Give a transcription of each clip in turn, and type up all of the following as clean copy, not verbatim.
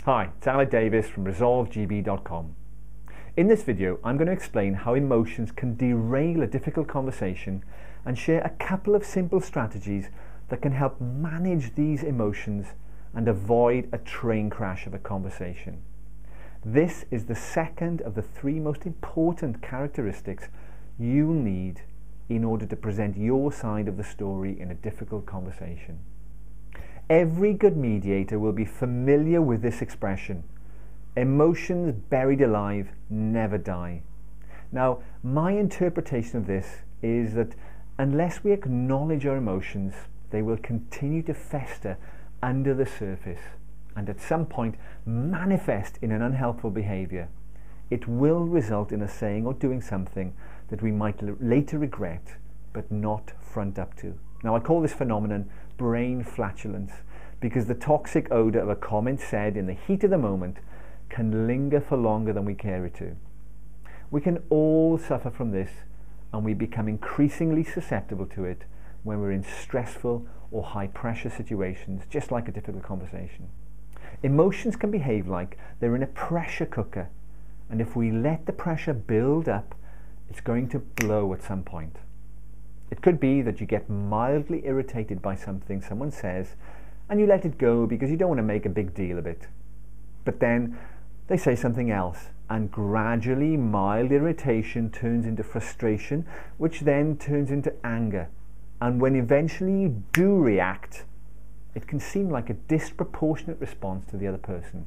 Hi, it's Alex Davis from resolvegb.com. In this video, I'm going to explain how emotions can derail a difficult conversation and share a couple of simple strategies that can help manage these emotions and avoid a train crash of a conversation. This is the second of the three most important characteristics you'll need in order to present your side of the story in a difficult conversation. Every good mediator will be familiar with this expression: emotions buried alive never die. Now, my interpretation of this is that unless we acknowledge our emotions, they will continue to fester under the surface and at some point manifest in an unhelpful behavior. It will result in us saying or doing something that we might later regret but not front up to. Now, I call this phenomenon brain flatulence, because the toxic odor of a comment said in the heat of the moment can linger for longer than we care it to. We can all suffer from this, and we become increasingly susceptible to it when we're in stressful or high pressure situations, just like a difficult conversation. Emotions can behave like they're in a pressure cooker, and if we let the pressure build up, it's going to blow at some point. It could be that you get mildly irritated by something someone says and you let it go because you don't want to make a big deal of it. But then they say something else, and gradually mild irritation turns into frustration, which then turns into anger. And when eventually you do react, it can seem like a disproportionate response to the other person.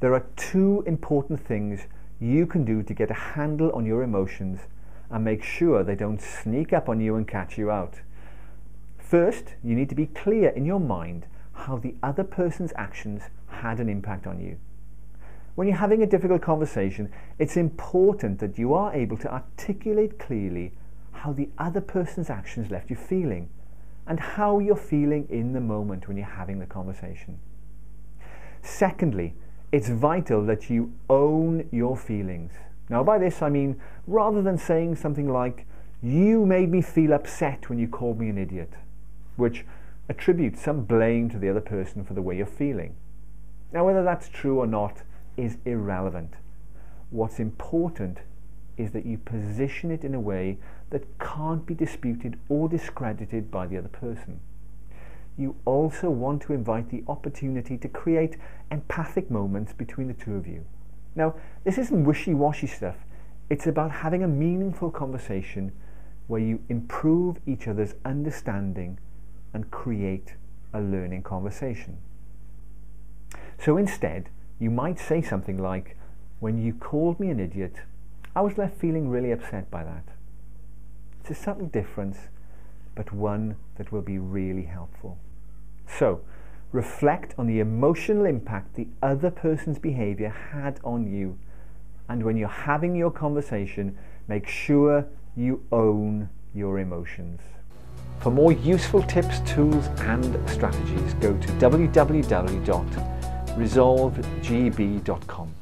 There are two important things you can do to get a handle on your emotions and make sure they don't sneak up on you and catch you out. First, you need to be clear in your mind how the other person's actions had an impact on you. When you're having a difficult conversation, it's important that you are able to articulate clearly how the other person's actions left you feeling and how you're feeling in the moment when you're having the conversation. Secondly, it's vital that you own your feelings. Now, by this I mean, rather than saying something like, "You made me feel upset when you called me an idiot," which attributes some blame to the other person for the way you're feeling. Now, whether that's true or not is irrelevant. What's important is that you position it in a way that can't be disputed or discredited by the other person. You also want to invite the opportunity to create empathic moments between the two of you. Now, this isn't wishy-washy stuff. It's about having a meaningful conversation where you improve each other's understanding and create a learning conversation. So instead, you might say something like, "When you called me an idiot, I was left feeling really upset by that." It's a subtle difference, but one that will be really helpful. So, reflect on the emotional impact the other person's behavior had on you, and when you're having your conversation, make sure you own your emotions. For more useful tips, tools and strategies, go to www.resolvegb.com.